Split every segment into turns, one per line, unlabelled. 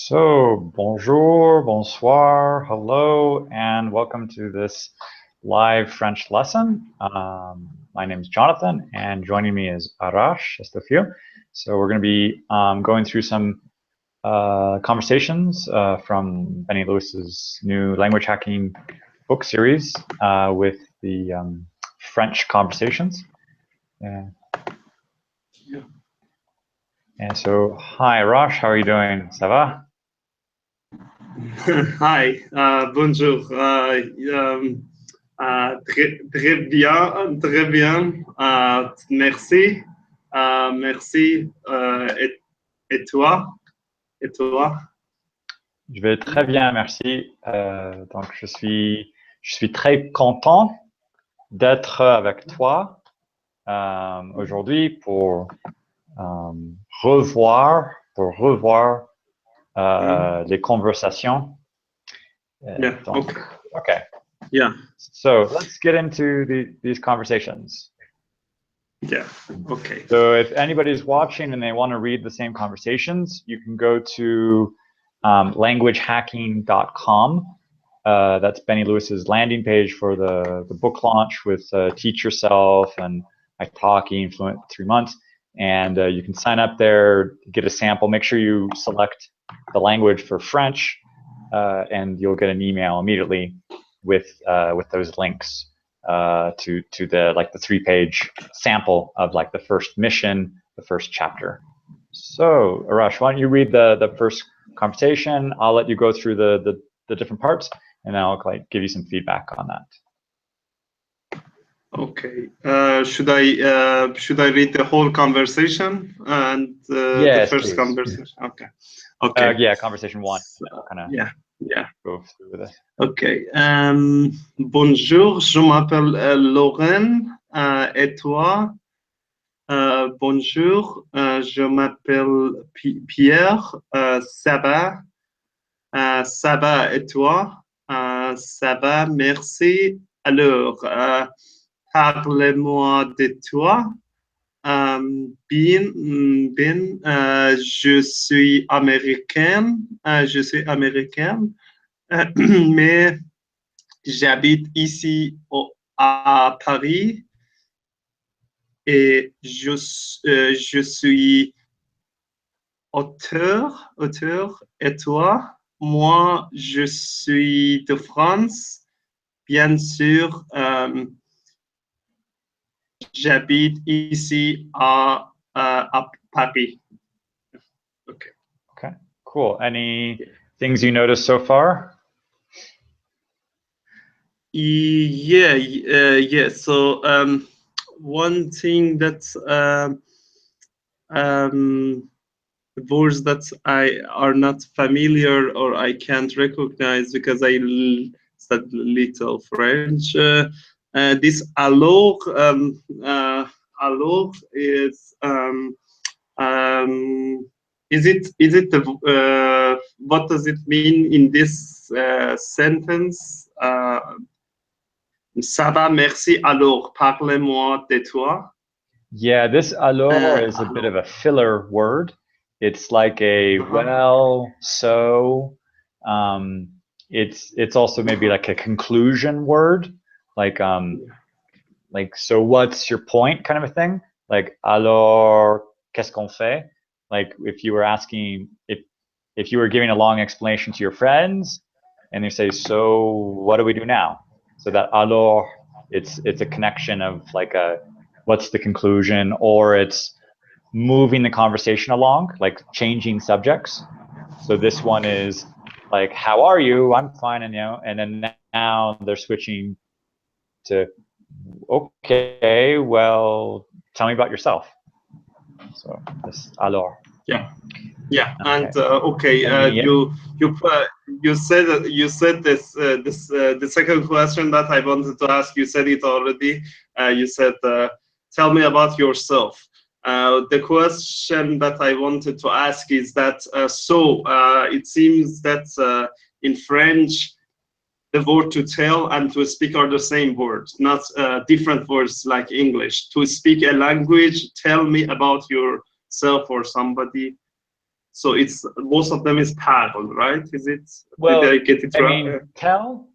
So, bonjour, bonsoir, hello, and welcome to this live French lesson. My name is Jonathan, and joining me is Arash, just a few. So we're going to be going through some conversations from Benny Lewis's new language hacking book series with the French conversations. And so, hi Arash, how are you doing? Ça va?
Hi, bonjour. Très bien, très bien. Merci, merci. Et toi? Et toi?
Je vais très bien, merci. Donc, je suis très content d'être avec toi aujourd'hui pour revoir les conversations.
Yeah.
Donc, okay.
Yeah.
So let's get into these conversations.
Yeah. Okay.
So if anybody's watching and they want to read the same conversations, you can go to languagehacking.com. That's Benny Lewis's landing page for the book launch with Teach Yourself and Italki Fluent 3 months. And you can sign up there, get a sample. Make sure you select the language for French, and you'll get an email immediately with those links to the the 3-page sample of the first mission, the first chapter. So Arash, why don't you read the first conversation? I'll let you go through the different parts, and then I'll give you some feedback on that.
Okay. Should I read the whole conversation and
Yes,
the first
please.
Conversation? Okay. Okay.
Yeah, conversation 1.
So, yeah.
Go through with it.
Okay. Bonjour, je m'appelle Lorraine. Et toi? Bonjour, je m'appelle Pierre. Ça va? Ça va et toi? Ça va, merci. Alors, parlez-moi de toi. Je suis américaine. Mais j'habite ici à Paris et je suis auteur. Et toi? Moi, je suis de France. Bien sûr, j'habite ici à Paris. Okay.
Okay, cool. Any things you noticed so far?
Yeah. So one thing that words that I are not familiar or I can't recognize because I studied little French. This alors is it the what does it mean in this sentence? Ça va, merci. Alors, parlez-moi de toi.
Yeah, this alors is a bit of a filler word. It's like a well, so. It's also maybe like a conclusion word, like so what's your point kind of a thing. Like alors qu'est-ce qu'on fait? Like if you were asking if you were giving a long explanation to your friends, and you say, so what do we do now? So that alors, it's a connection of what's the conclusion, or it's moving the conversation along, like changing subjects. So this one is like, how are you? I'm fine, and then now they're switching to, okay, well, tell me about yourself. So this alors.
Yeah.
Okay.
And okay, you said this the second question that I wanted to ask. You said it already. You said, tell me about yourself. The question that I wanted to ask is that it seems that in French the word to tell and to speak are the same words, not different words like English. To speak a language, tell me about yourself or somebody. So it's most of them is parle, right? Is it?
Well,
did I get it
I
right?
mean, tell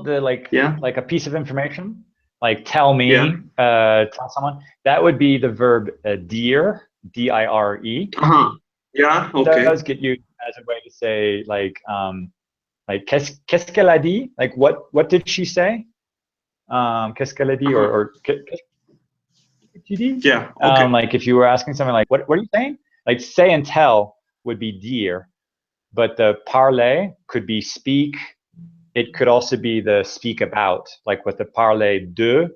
the
Yeah.
like a piece of information, like tell me,
Yeah.
tell someone. That would be the verb dire, dire.
Uh-huh. Yeah.
That
Okay.
does get used as a way to say like qu'est-ce qu'elle a dit? Like what did she say? Qu'est-ce qu'elle a dit?
Uh-huh.
Or qu'est-ce que tu dis?
Yeah. Okay.
Like if you were asking something like what are you saying? Like say and tell would be dire, but the parler could be speak. It could also be the speak about, like with the parler de.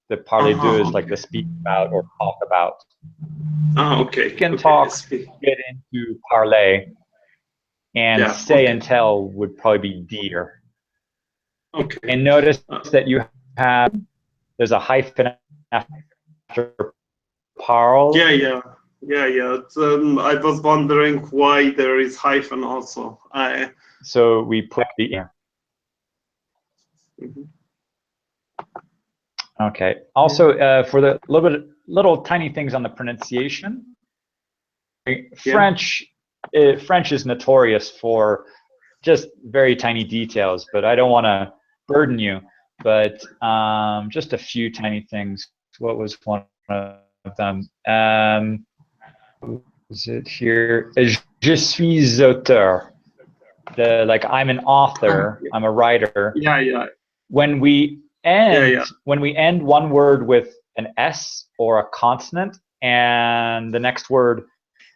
The parler de is like
Okay.
the speak about or talk about.
Okay.
Speak and
Okay. I
talk
see.
get into parler, and
Yeah.
say
Okay.
and tell would probably be dire.
Okay.
And notice that you have, there's a hyphen after parle.
Yeah. I was wondering why there is hyphen also.
So we put the in.
Mhm.
Okay. Also, for the little tiny things on the pronunciation, French French is notorious for just very tiny details, but I don't want to burden you. But just a few tiny things. What was one of them? Is it here? Je suis auteur. Like I'm an author. I'm a writer.
Yeah.
When we end one word with an S or a consonant, and the next word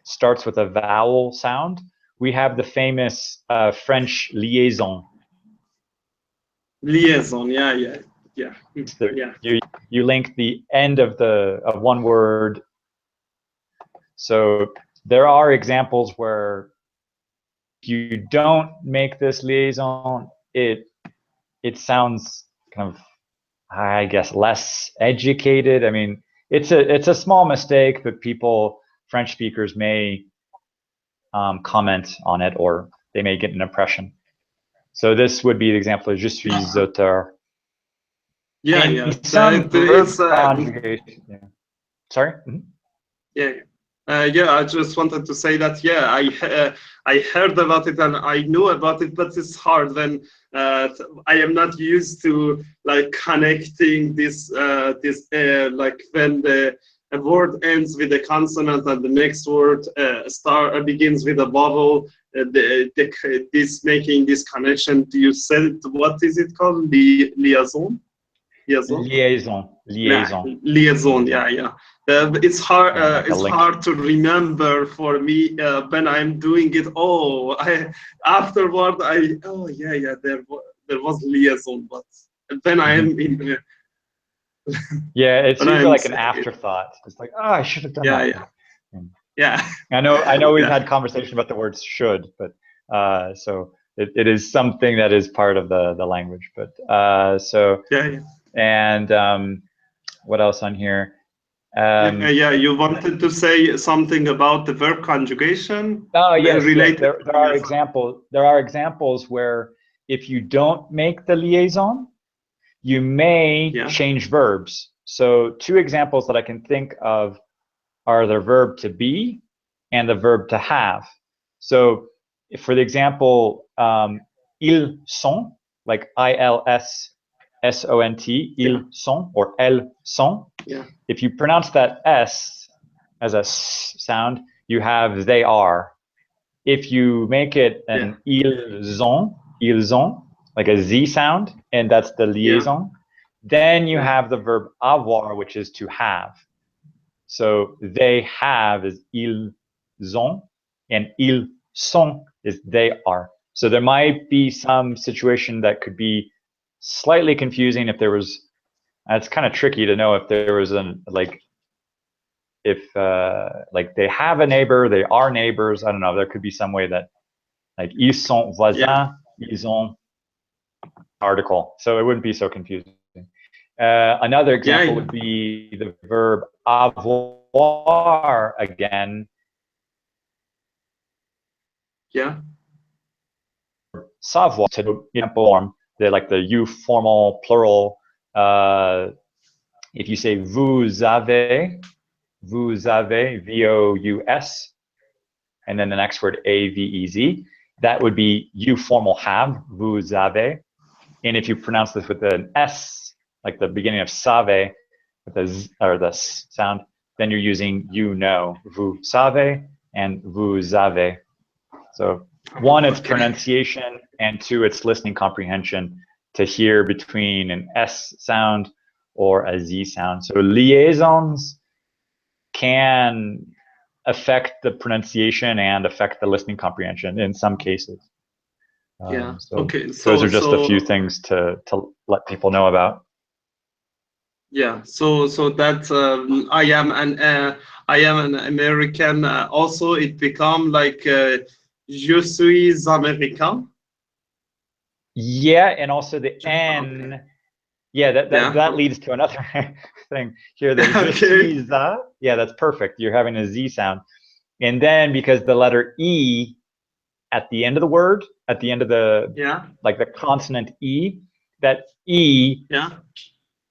starts with a vowel sound, we have the famous French liaison.
Liaison. Yeah.
You link the end of one word. So there are examples where if you don't make this liaison, it sounds kind of, I guess, less educated. I mean, it's a small mistake, but French speakers may comment on it, or they may get an impression. So this would be the example of je suis auteur.
Yeah.
Some verb conjugation. Yeah. Sorry. Mm-hmm.
Yeah. I just wanted to say that. Yeah, I heard about it and I knew about it, but it's hard when I am not used to like connecting this like when a word ends with a consonant and the next word begins with a vowel. This making this connection. You said what is it called? Liaison.
Liaison.
Liaison. Yeah. It's hard.
Like
It's hard to remember for me when I'm doing it. Afterward, yeah. There was liaison, but then I am in.
Yeah, it's usually like an afterthought. It's like, oh, I should have done that.
Yeah.
I know we've
Yeah.
had conversation about the word should, but so it is something that is part of the language. But
Yeah.
And what else on here?
You wanted to say something about the verb conjugation.
Oh yes,
related.
There are examples. There are examples where if you don't make the liaison, you may change verbs. So two examples that I can think of are the verb to be and the verb to have. So for the example, ils sont, like ILSSONT, ils sont, or elles sont.
Yeah.
If you pronounce that S as a S sound, you have they are. If you make it an ils ont, like a Z sound, and that's the liaison, then you have the verb avoir, which is to have. So they have is ils ont, and ils sont is they are. So there might be some situation that could be slightly confusing if there was. It's kind of tricky to know if there was if they have a neighbor, they are neighbors. I don't know. There could be some way that like ils sont voisins, ils ont article. So it wouldn't be so confusing. Another example would be the verb avoir again.
Yeah.
Savoir to form the you formal plural. If you say vous avez, vous-vous, and then the next word A-V-E-Z. That would be you formal have, vous avez. And if you pronounce this with an S, like the beginning of save, with the Z, or the S sound, then you're using you know, vous savez and vous avez. So one, it's pronunciation, and two, it's listening comprehension to hear between an S sound or a Z sound. So liaisons can affect the pronunciation and affect the listening comprehension in some cases.
Yeah.
So
okay.
those are just a few things to let people know about.
Yeah. So that I am an American. Also, it become like je suis américain.
Yeah, and also the N.
Okay.
Yeah, that leads to another thing here. The je suis a. Yeah, that's perfect. You're having a Z sound, and then because the letter E at the end of the word, at the end of the like the consonant E, that E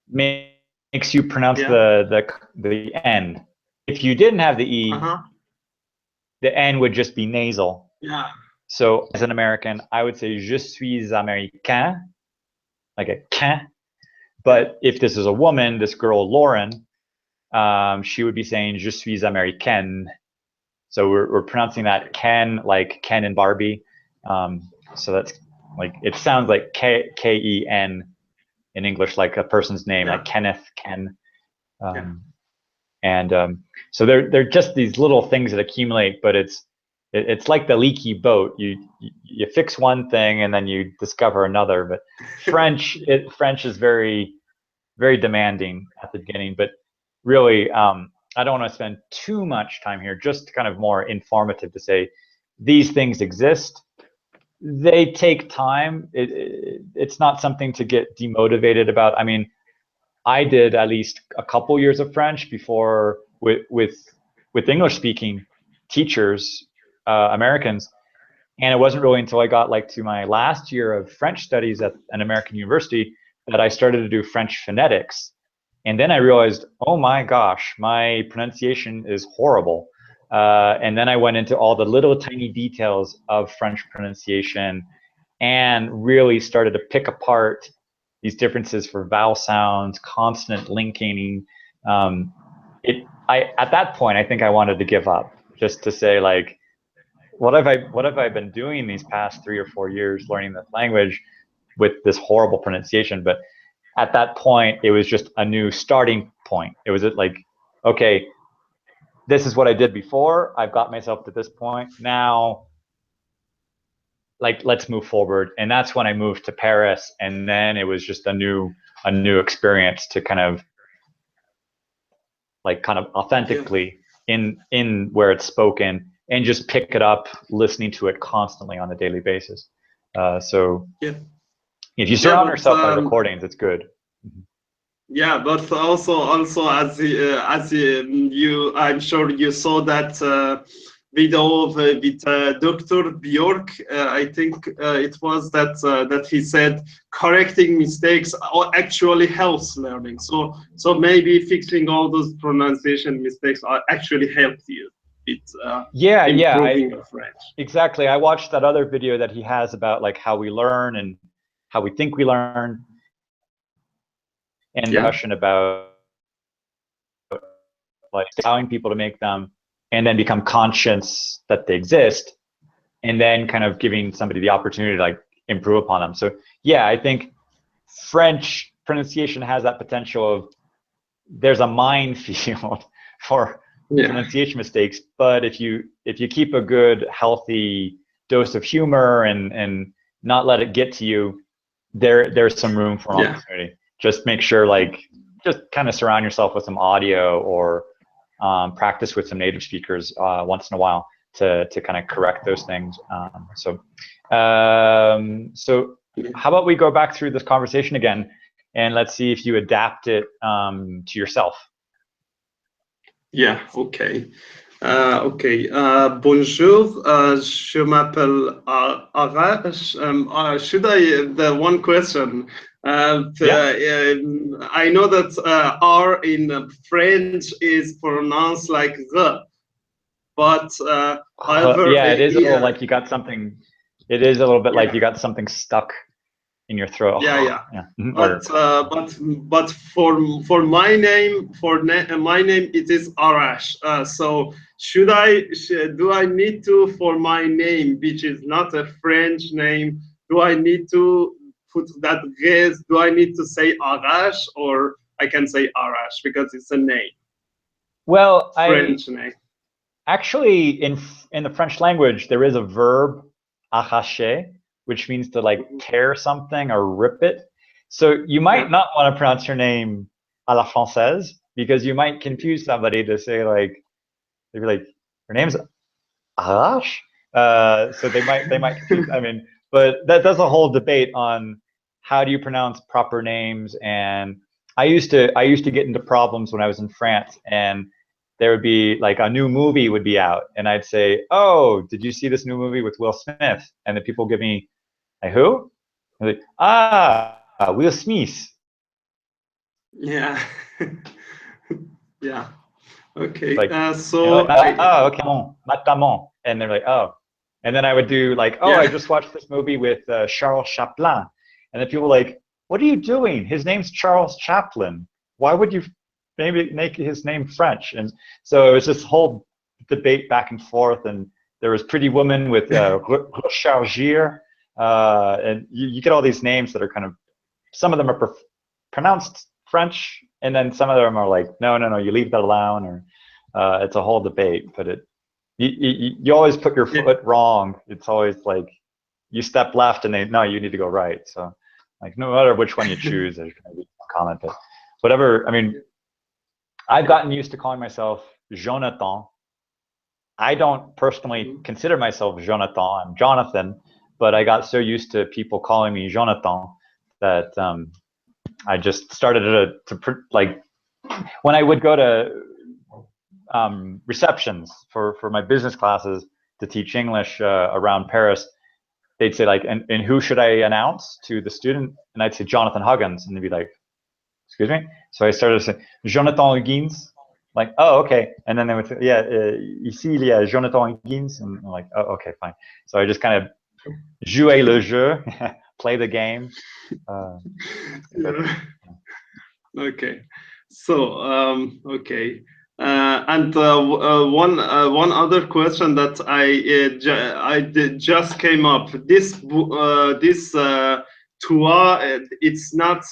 makes you pronounce the N. If you didn't have the E, the N would just be nasal.
Yeah.
So as an American, I would say je suis américain, like a can. But if this is a woman, this girl Lauren, she would be saying je suis américaine. So we're pronouncing that Ken like Ken and Barbie. So that's like, it sounds like K-E-N in English, like a person's name, like Kenneth, Ken. So they're just these little things that accumulate, but it's like the leaky boat. You fix one thing and then you discover another. But French is very, very demanding at the beginning. But really, I don't want to spend too much time here, just kind of more informative to say these things exist. They take time. It's not something to get demotivated about. I mean, I did at least a couple years of French before with English speaking teachers, Americans. And it wasn't really until I got like to my last year of French studies at an American university that I started to do French phonetics. And then I realized, oh my gosh, my pronunciation is horrible. And then I went into all the little tiny details of French pronunciation and really started to pick apart these differences for vowel sounds, consonant linking. At that point, I think I wanted to give up, just to say like, what have I been doing these past 3 or 4 years learning this language with this horrible pronunciation? But at that point, it was just a new starting point. It was like, okay, this is what I did before. I've got myself to this point. Now, like, let's move forward. And that's when I moved to Paris. And then it was just a new experience to kind of authentically in where it's spoken and just pick it up, listening to it constantly on a daily basis. So if you surround yourself by recordings, it's good.
Yeah, but also as you, I'm sure you saw that video with Dr. Bjork. I think it was that he said correcting mistakes actually helps learning. So maybe fixing all those pronunciation mistakes actually helped you. Improving your French.
Exactly. I watched that other video that he has about like how we learn and how we think we learn, and the question about like allowing people to make them and then become conscious that they exist, and then kind of giving somebody the opportunity to like improve upon them. So yeah, I think French pronunciation has that potential of, there's a minefield for pronunciation mistakes, but if you keep a good healthy dose of humor and not let it get to you, there's some room for opportunity. Just make sure, like, just kind of surround yourself with some audio or practice with some native speakers once in a while to kind of correct those things. So how about we go back through this conversation again, and let's see if you adapt it to yourself.
Yeah, okay. Bonjour, je m'appelle Arash. Should I, the one question, I know that R in French is pronounced like R. but however,
yeah, it is a little like you got something. It is a little bit like you got something stuck in your throat.
Yeah.
Or,
But for my name, my name, it is Arash. So do I need to, for my name, which is not a French name, do I need to put that res? Do I need to say Arash, or I can say Arash because it's a name?
well,
French name.
Actually, in the French language, there is a verb, arracher, which means to like tear something or rip it. So you might not want to pronounce your name à la française, because you might confuse somebody to say like, they'd be like, your name's Arash? So they might confuse, I mean, but that's a whole debate on how do you pronounce proper names. And I used to get into problems when I was in France, and there would be like a new movie would be out, and I'd say, "Oh, did you see this new movie with Will Smith?" And the people give me, like, "Who?" I'm like, Will Smith.
Yeah. Yeah. Okay.
Like,
So
like, oh, okay, matamon, and they're like, "Oh," and then I would do like, "Oh, I just watched this movie with Charles Chaplin," and then people were like, "What are you doing? His name's Charles Chaplin. Why would you maybe make his name French?" And so it was this whole debate back and forth, and there was Pretty Woman with Rechargir, and you get all these names that are kind of, some of them are pronounced French, and then some of them are like, no, you leave that alone, or it's a whole debate. But you always put your foot wrong. It's always like you step left and no, you need to go right. So like no matter which one you choose, there's going to be some comment. But whatever, I mean, I've gotten used to calling myself Jonathan. I don't personally consider myself Jonathan. I'm Jonathan, but I got so used to people calling me Jonathan that I just started to like, when I would go to receptions for my business classes to teach English around Paris, they'd say like, and who should I announce to the student? And I'd say Jonathan Huggins, and they'd be like, excuse me? So I started to say Jonathan Huggins, like, oh, okay. And then they would say, yeah, ici il y a Jonathan Huggins, and I'm like, oh, okay, fine. So I just kind of jouer le jeu, play the game.
Okay, so okay, and one other question that just came up. This tour, it's not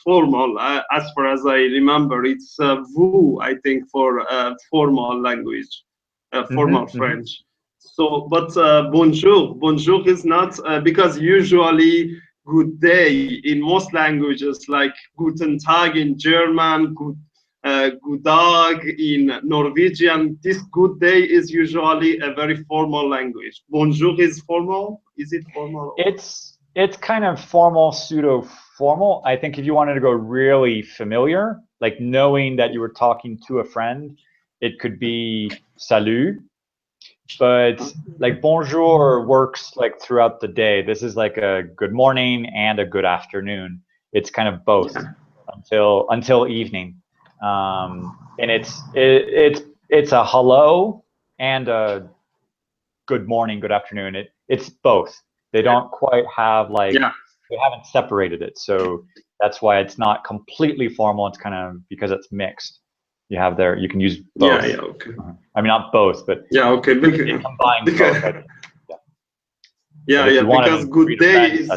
formal as far as I remember. It's vous, I think, for formal language, formal French. So, but bonjour is not because usually good day in most languages, like guten Tag in German, good dag in Norwegian. This good day is usually a very formal language. Bonjour is formal. Is it formal?
It's kind of formal, pseudo formal. I think if you wanted to go really familiar, like knowing that you were talking to a friend, it could be salut. But like bonjour works like throughout the day. This is like a good morning and a good afternoon. It's kind of both until evening, and it's a hello and a good morning, good afternoon. It's both. They don't quite have like, they haven't separated it, so that's why it's not completely formal. It's kind of because it's mixed. You have there, you can use both.
Yeah, okay.
I mean, not both, but
okay,
it combines both. I think.
Yeah, because good day is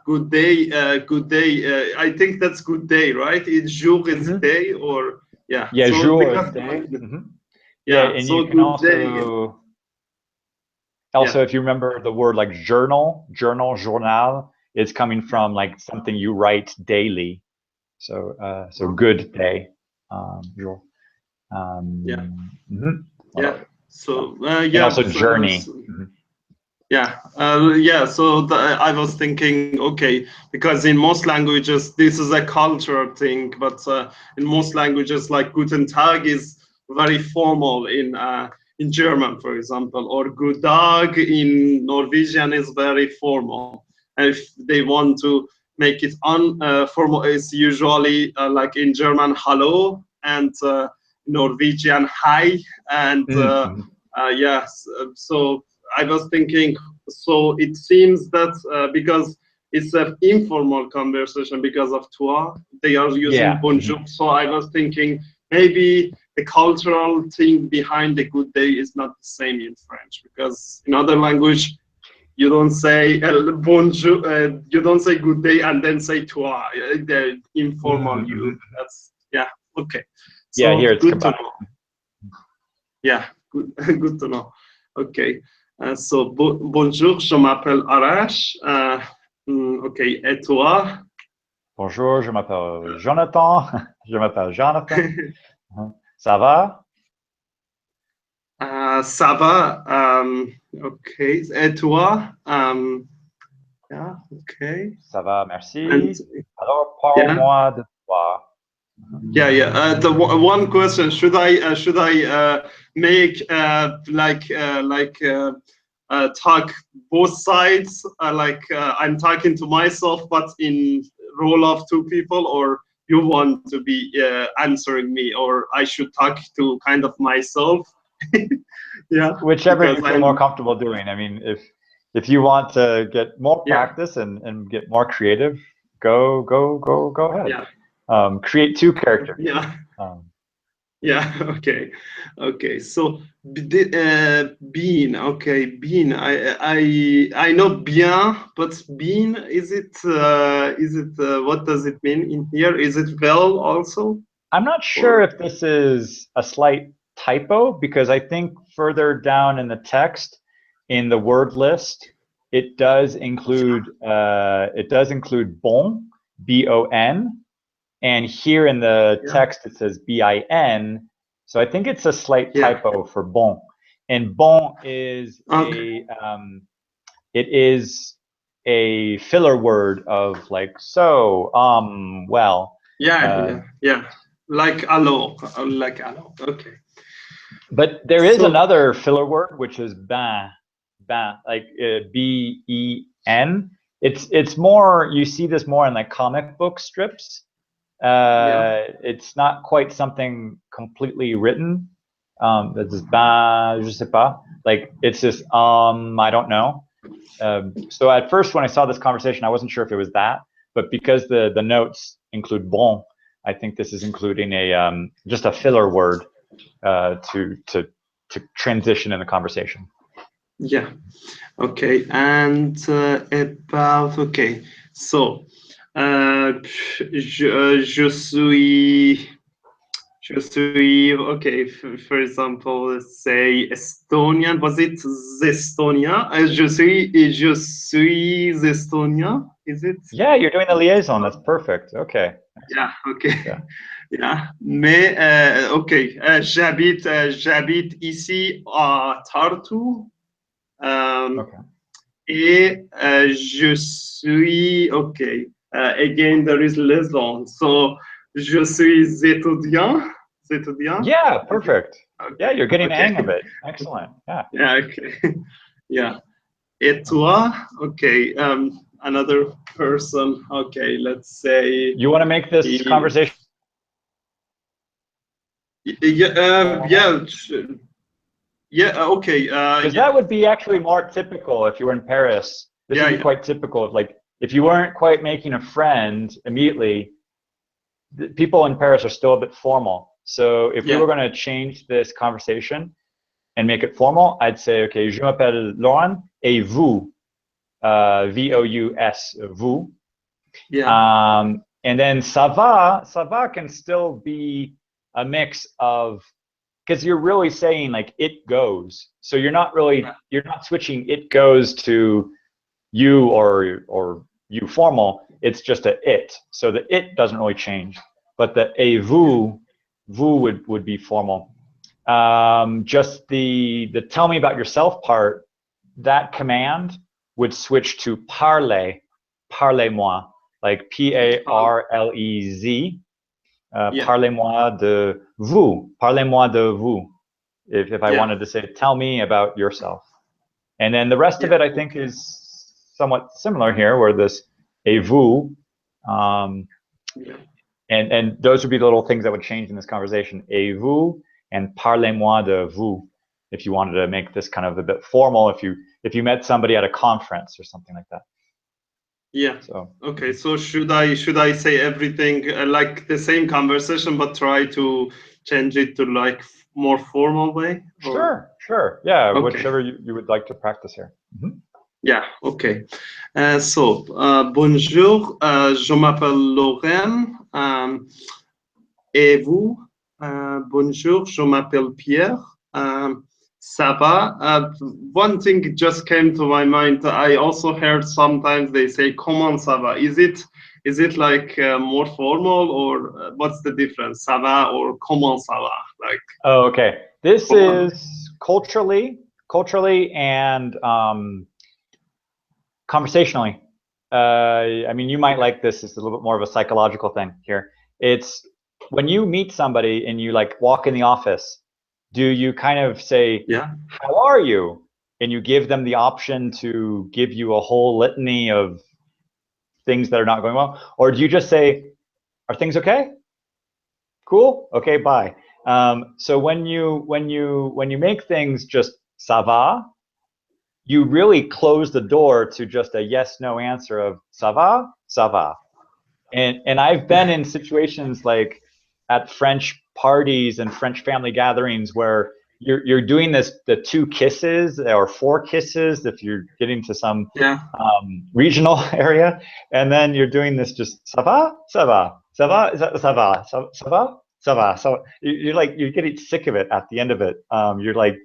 good day, good day. I think that's good day, right? It's jour is day, or
so
jour
is day. And
so
you can also if you remember the word like journal, journal is coming from like something you write daily. So good day. Jour.
So
and also journey.
So I was thinking, okay, because in most languages this is a cultural thing, but in most languages like guten Tag is very formal in German, for example, or good dag in Norwegian is very formal. And if they want to make it formal, it's usually like in German, hallo, and Norwegian hi, and yes. So I was thinking. So it seems that because it's an informal conversation because of toi, they are using bonjour. So I was thinking maybe the cultural thing behind the good day is not the same in French, because in other language you don't say bonjour, you don't say good day and then say toi. The informal you. That's okay.
Yeah,
So
here it's
good
combined.
to know. Yeah, good, good to know. Okay. So bonjour, je m'appelle Arash. Okay, et toi?
Bonjour, je m'appelle Jonathan. Je m'appelle Jonathan. Ça va?
Ça va. Okay, et toi? Yeah, okay.
Ça va, merci.
And,
Alors,
yeah.
parle-moi de toi.
Yeah. The one question: should I make talk both sides? I'm talking to myself, but in role of two people, or you want to be answering me, or I should talk to kind of myself? Yeah.
Whichever you feel more comfortable doing. I mean, if you want to get more practice and get more creative, go ahead.
Yeah.
Create two characters.
Yeah. Yeah. Okay. So bean. Okay, bean. I know bien, but bean, is it what does it mean in here? Is it well also?
I'm not sure if this is a slight typo, because I think further down in the text, in the word list, it does include bon, B-O-N, and here in the text it says B-I-N. So I think it's a slight typo for bon, and bon is it is a filler word of like so, well.
Yeah. Like allo, okay.
But there is another filler word, which is ben, like B-E-N. It's more, you see this more in like comic book strips. It's not quite something completely written. It's ben, je sais pas. Like it's just I don't know. So at first, when I saw this conversation, I wasn't sure if it was that, but because the notes include bon, I think this is including a just a filler word to transition in the conversation.
Yeah. Okay. And about so je suis okay. For example, let's say Estonian. Was it Estonia? Je suis Estonia. Is it?
Yeah, you're doing the liaison. That's perfect. Okay.
Yeah. Okay. Yeah. Mais okay. J'habite ici à Tartu.
Okay.
Et je suis okay. Again, there is Liaison. So je suis étudiant.
Yeah, perfect. Okay. Yeah, you're getting the hang of it. Excellent. Yeah.
Yeah. Okay. Yeah. Et toi? Okay. Another person. Okay. Let's say.
You want to make this conversation?
Yeah. Okay.
Because that would be actually more typical if you were in Paris. This would be quite typical of like if you weren't quite making a friend immediately. People in Paris are still a bit formal. So if we were going to change this conversation and make it formal, I'd say, okay, je m'appelle Laurent et vous, V-O-U-S, vous.
Yeah.
And then ça va can still be a mix of, because you're really saying like it goes. So you're not switching it goes to you or you formal. It's just a it. So the it doesn't really change. But the et vous would be formal. Just the tell me about yourself part, that command would switch to parlez-moi, like P-A-R-L-E-Z. Parlez-moi de vous. Parlez-moi de vous. If I wanted to say, tell me about yourself. And then the rest of it, I think, is somewhat similar here, where this et vous. And those would be the little things that would change in this conversation. Et vous and parlez-moi de vous, if you wanted to make this kind of a bit formal, if you met somebody at a conference or something like that.
Yeah.
So
okay. So should I say everything like the same conversation, but try to change it to like more formal way? Or?
Sure. Yeah,
Okay.
whichever you would like to practice here. Mm-hmm.
Yeah, okay. Bonjour, je m'appelle Lorraine. Et vous? Bonjour, je m'appelle Pierre. Ça va? One thing just came to my mind. I also heard sometimes they say comment ça va. Is it like more formal, or what's the difference? Ça va or comment ça va? Like.
Oh, okay. This is culturally and conversationally. I mean, you might like this. It's a little bit more of a psychological thing here. It's when you meet somebody and you like walk in the office, do you kind of say,
yeah,
how are you? And you give them the option to give you a whole litany of things that are not going well? Or do you just say, are things okay? Cool. Okay, bye. So when you make things just ça va, you really close the door to just a yes no answer of ça va, ça va. And I've been in situations like at French parties and French family gatherings where you're doing the 2 kisses or 4 kisses if you're getting to some regional area, and then you're doing this just ça va, ça va, ça va, ça va, ça va, ça va. So you're getting sick of it at the end of it. You're like,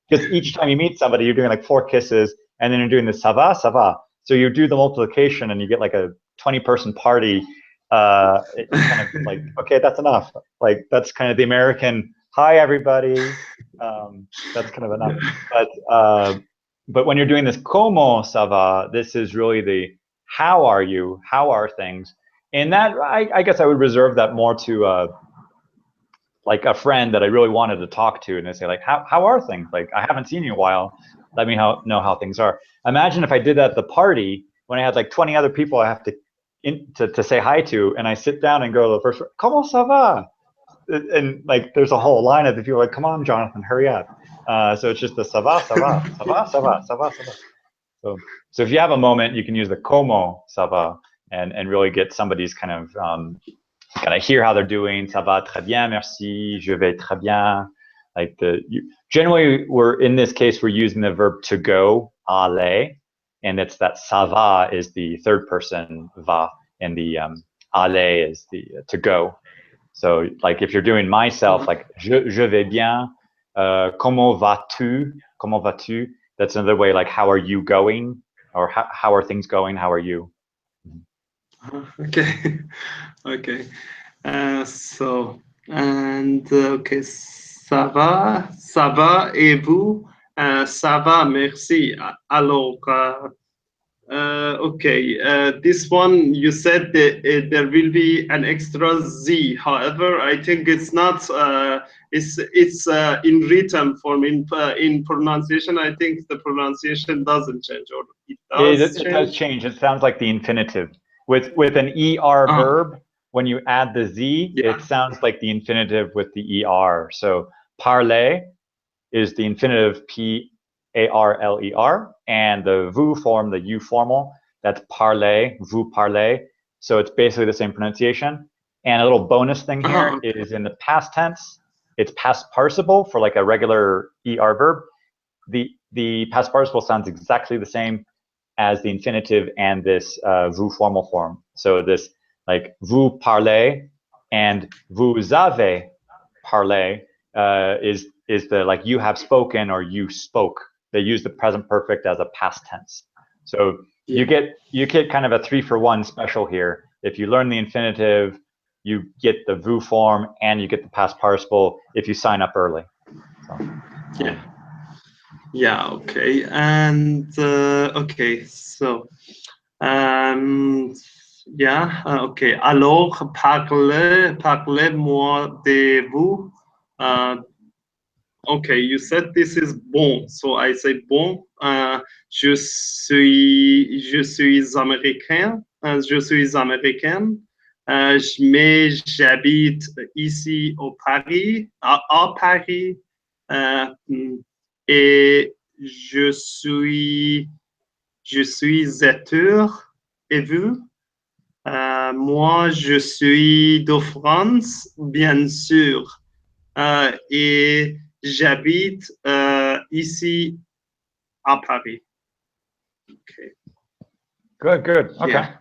because each time you meet somebody, you're doing like 4 kisses, and then you're doing the ça va, ça va. So you do the multiplication, and you get like a 20-person party. It's kind of like, okay, that's enough. Like that's kind of the American hi everybody. That's kind of enough. But when you're doing this como ça va, this is really the how are you, how are things, and that I guess I would reserve that more to like a friend that I really wanted to talk to, and they say like, how are things? Like, I haven't seen you in a while. Let me know how things are. Imagine if I did that at the party when I had like 20 other people I have to say hi to, and I sit down and go to the first, comment ça va? And like there's a whole line of the people like, come on, Jonathan, hurry up. So it's just the ça va, ça va, ça va, ça va, ça va, ça va. So if you have a moment, you can use the como ça va and really get somebody's kind of hear how they're doing. Ça va très bien, merci. Je vais très bien. Like generally, in this case, we're using the verb to go, aller, and it's that ça va is the third person va, and the aller is the to go. So like if you're doing myself, like je vais bien, comment vas-tu? Comment vas-tu? That's another way, like how are you going? Or how are things going? How are you?
Okay. Okay. So, and okay, ça va, et vous? Ça va, merci. Alors, okay, this one you said that there will be an extra Z. However, I think it's not. It's in written form. In pronunciation, I think the pronunciation doesn't change, or it does.
It does change. It sounds like the infinitive with an ER verb. When you add the Z, it sounds like the infinitive with the ER. So parler is the infinitive P-A-R-L-E-R, and the vous form, the you formal, that's parler, vous parlez. So it's basically the same pronunciation. And a little bonus thing here is in the past tense, it's past participle for like a regular ER verb. The past participle sounds exactly the same as the infinitive and this vous formal form. So this like vous parlez and vous avez parlé is the like you have spoken or you spoke. They use the present perfect as a past tense. So you get kind of a 3-for-1 special here. If you learn the infinitive, you get the vous form and you get the past participle if you sign up early. So,
yeah. Okay. And okay. So. Okay. Alors, parlez-moi de vous. Okay, you said this is bon, so I say bon. Je suis américain. Je suis américaine. Mais j'habite ici au Paris, à Paris, et je suis acteur. Et vous? Moi, je suis de France, bien sûr, et j'habite ici à Paris. Okay.
Good, good. Okay.
Yeah.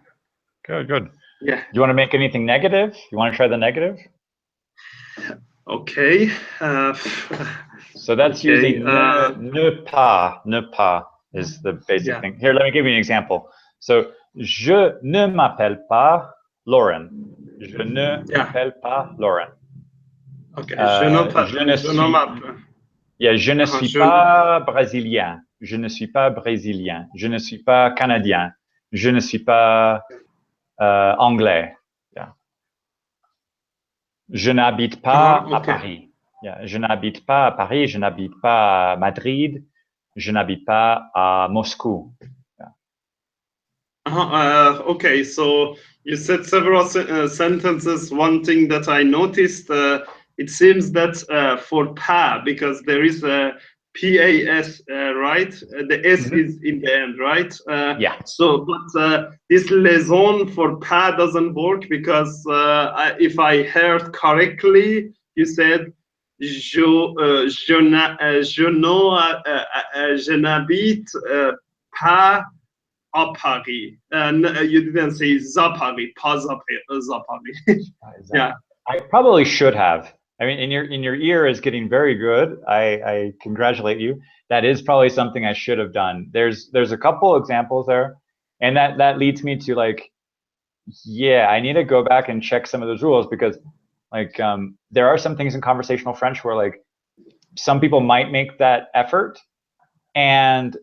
Good, good.
Yeah.
Do you want to make anything negative? You want to try the negative?
Okay.
So that's
okay,
using ne pas. Ne pas is the basic thing. Here, let me give you an example. So, je ne m'appelle pas Lauren. Je ne m'appelle pas Lauren.
Okay.
Je ne suis pas brésilien. Je ne suis pas brésilien. Je ne suis pas canadien. Je ne suis pas anglais. Yeah. Je n'habite pas à Paris. Yeah. Je n'habite pas à Paris. Je n'habite pas à Madrid. Je n'habite pas à Moscou.
Yeah. Okay, so you said several sentences. One thing that I noticed, it seems that for pa, because there is a PAS, right? The S is in the end, right?
Yeah.
So, but this liaison for pa doesn't work because if I heard correctly, you said je n'habite pas à Paris. You didn't say Zapari, pas Zapari. Yeah.
I probably should have. I mean, in your ear is getting very good. I congratulate you. That is probably something I should have done. There's a couple examples there, and that leads me to like, yeah, I need to go back and check some of those rules because like there are some things in conversational French where like some people might make that effort, and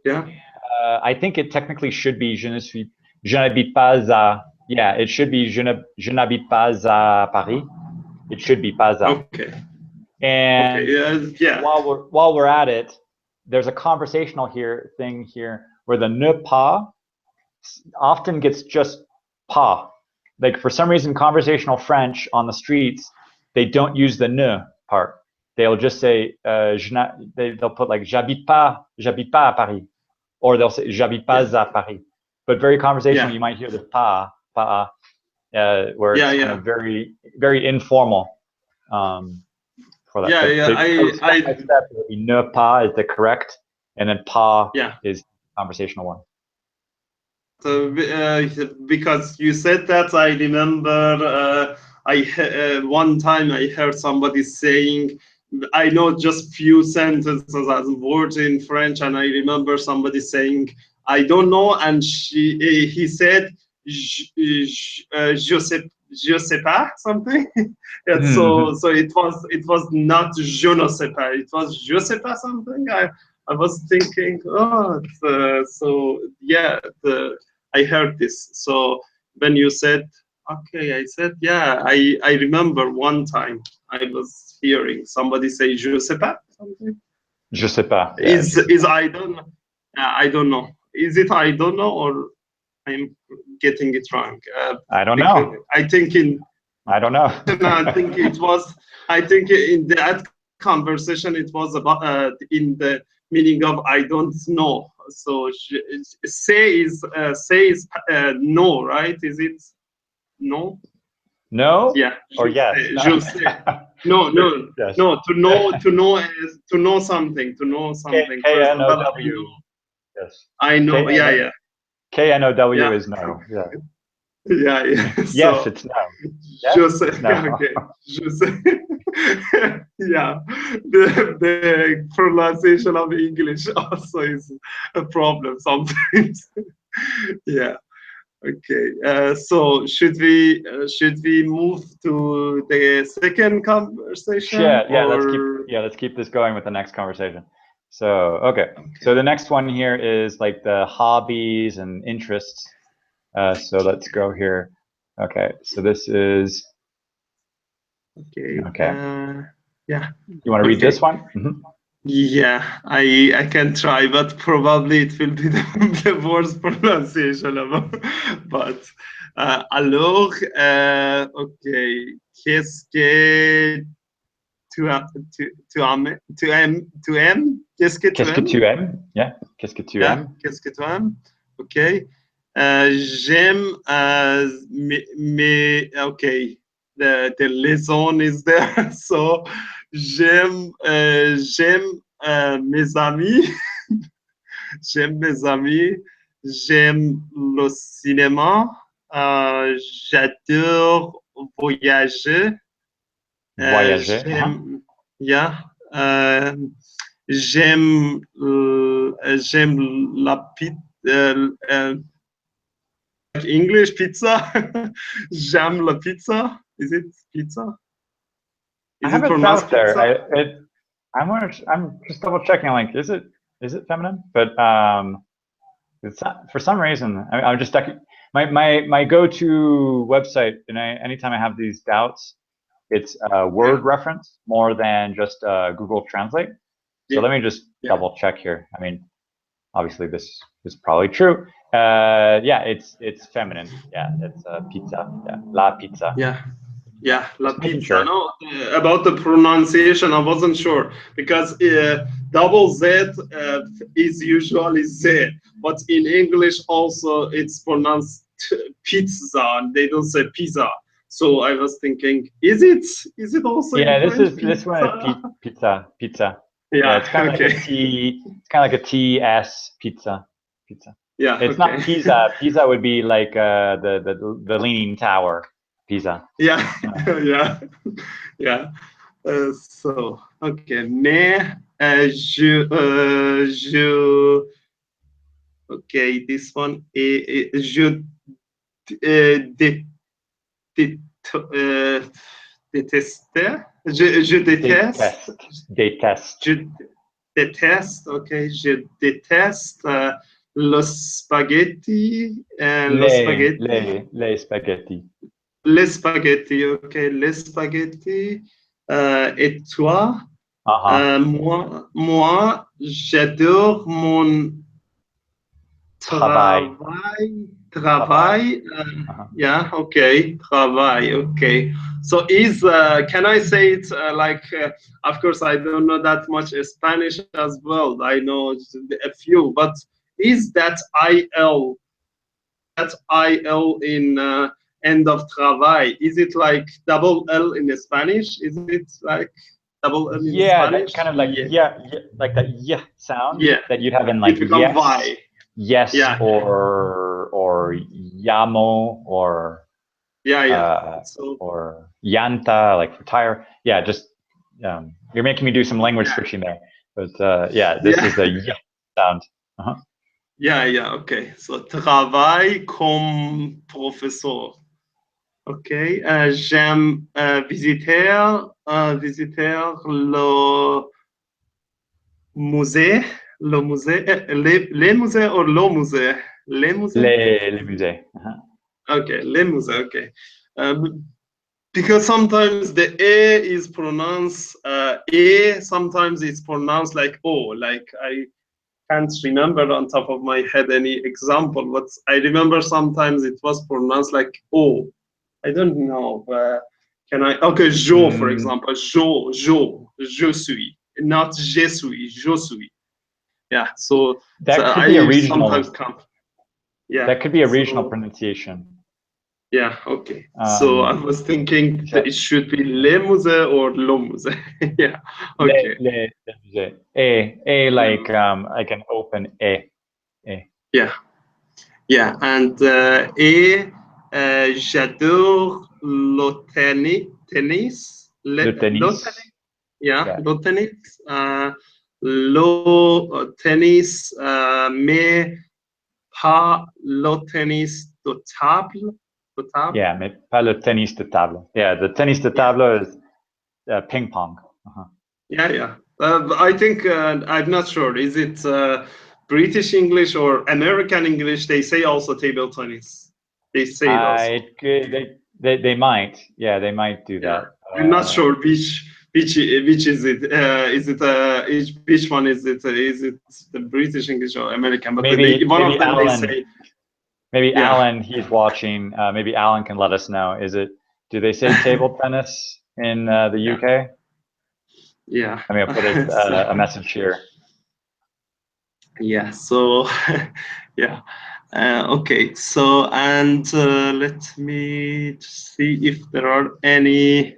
I think it technically should be je n'habite pas à. Yeah, it should be je n'habite pas à Paris. It should be pas à.
Okay.
And
okay. Yeah.
while we're at it, there's a conversational thing here where the ne pas often gets just pas. Like for some reason, conversational French on the streets, they don't use the ne part. They'll just say they'll put like j'habite pas à Paris, or they'll say j'habite pas à Paris. But very conversational, you might hear the pas where it's kind of very very informal. For that. Step would be ne pas is the correct, and then pas is the conversational one.
So because you said that, I remember one time I heard somebody saying, I know just few sentences as words in French, and I remember somebody saying, I don't know, and he said, je sais pas, something. So it was not je ne sais pas, it was je sais pas something. I was thinking, so yeah, I heard this. So when you said, okay, I said, yeah, I remember one time I was hearing somebody say je sais pas something.
Je sais pas.
Yeah. Is I don't know. Is it I don't know, or I'm getting it wrong?
I don't know.
I think
I don't know.
I think it was. I think in that conversation it was about in the meaning of I don't know. So say is no, right? Is it no?
No.
Yeah.
Or yes.
Je sais. No.
Yes.
No. To know is to know something. To know something.
K-N-O-W. Yes.
I know. Yeah.
K-N-O-W is no. Yeah.
Yeah.
Yes,
so,
it's no. Yes,
je sais.
no.
Okay. Je sais. Yeah. The pronunciation of English also is a problem sometimes. Yeah. Okay. So should we move to the second conversation?
Yeah. Let's keep this going with the next conversation. So okay. So the next one here is like the hobbies and interests. So let's go here. Okay. So this is. Okay.
Yeah.
You want to read this one? Mm-hmm.
Yeah, I can try, but probably it will be the worst pronunciation ever. But Alors, ok, qu'est-ce que tu aimes? Qu'est-ce que tu
Qu'est-ce que
aimes?
tu aimes? Yeah. Qu'est-ce que tu
Yeah,
aimes?
qu'est-ce que tu aimes? Ok. J'aime, ok, the liaison is there. So, j'aime mes amis. J'aime mes amis. J'aime le cinéma. J'adore voyager.
Voyager.
J'aime, yeah, j'aime la pizza. English pizza. J'aime la pizza. Is it pizza?
I
Is
have
it
it
pronounced
out there.
pizza?
I'm just double checking. Like, is it feminine? But it's not, for some reason. I'm just stuck. My go-to website, and anytime I have these doubts, it's a word reference more than just Google Translate. So let me just double check here. I mean, obviously this is probably true. Yeah, it's feminine. Yeah, it's pizza. Yeah, la pizza.
Yeah, la
Just making
pizza.
sure.
No, about the pronunciation, I wasn't sure because double Z is usually Z, but in English also it's pronounced pizza, and they don't say pizza. So I was thinking, is it also in French
this one is pizza. Yeah, it's kind of
okay.
like a T. It's kind of like a TS pizza.
Yeah,
It's
okay.
not pizza. Pizza would be like the leaning tower. Pizza.
Yeah, yeah. So, okay, mais okay, this one, je dé, dé, déteste, je déteste,
Déteste.
je déteste, ok, je déteste le spaghetti,
Les spaghetti.
les spaghetti, ok, les spaghetti, et toi? Moi, j'adore mon
Travail.
travail. Yeah, okay, travail, okay. So can I say it of course, I don't know that much Spanish as well. I know a few, but is that IL in end of travail? Is it like double L in Spanish? Is it like double L in Spanish?
That kind of like like that sound that you'd have in like
it becomes Y.
Yes, or llamo, or or llanta, like for tire. Yeah, just you're making me do some language switching there. But this is the sound.
Yeah, okay. So, travail comme professeur. Ok. J'aime visiter le musée, les musées ou le musée? Les musées?
Les musées.
Okay, les musées, okay. Because sometimes the A is pronounced A, sometimes it's pronounced like O, like I can't remember on top of my head any example, but I remember sometimes it was pronounced like O. I don't know. Can I? Okay, je, for example. Je suis. Not je suis, je suis. Yeah, so
that could be a regional.
Sometimes come. Yeah.
That could be a regional pronunciation.
Yeah, okay. So I was thinking that it should be le musée or lo musée. Yeah, okay.
Le musée. A like an open A.
Yeah, and j'adore le tennis.
Le tennis.
Yeah, le tennis. Le tennis, mais pas le tennis de table.
Yeah, mais pas le tennis de table. Yeah, the tennis de table is ping pong.
Yeah. I think I'm not sure. Is it British English or American English? They say also table tennis. They say it also.
They might. Yeah, they might do that.
I'm not sure which is it. Is it which one is it? Is it the British English or American? But
maybe
one of them
Alan,
they say.
Maybe
Yeah.
Alan, he's watching. Maybe Alan can let us know. Do they say table tennis in the UK?
Yeah.
I mean, I'll put
So,
a message here.
yeah. So, yeah. Okay. So, and let me see if there are any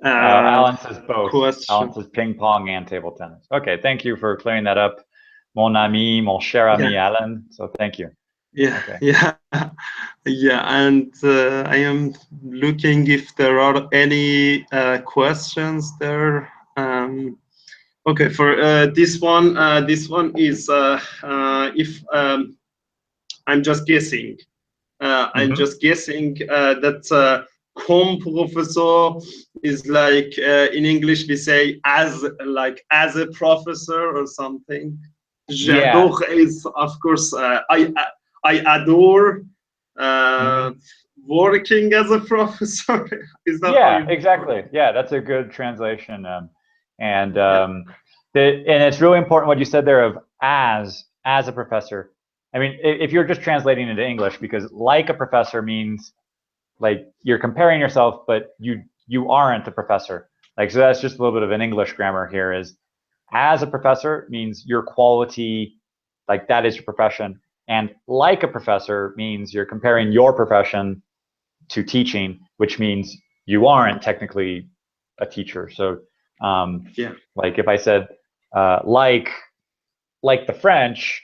Alan says both. Alan
questions.
says ping pong and table tennis. Okay, thank you for clearing that up, mon ami, mon cher ami
Yeah.
Alan. So thank you.
Yeah.
Okay.
Yeah. Yeah. And I am looking if there are any questions there. Okay, for this one is if I'm just guessing. I'm just guessing that comme professor is like in English we say as a professor or something.
Yeah.
J'adore is of course I adore working as a professor. Is that how
Yeah,
you?
exactly. Yeah, that's a good translation. And
Yeah.
and it's really important what you said there of as a professor. I mean, if you're just translating into English, because like a professor means like you're comparing yourself, but you aren't a professor. Like, so that's just a little bit of an English grammar here. Is as a professor means your quality, like that is your profession, and like a professor means you're comparing your profession to teaching, which means you aren't technically a teacher. So,
Yeah.
like if I said like the French,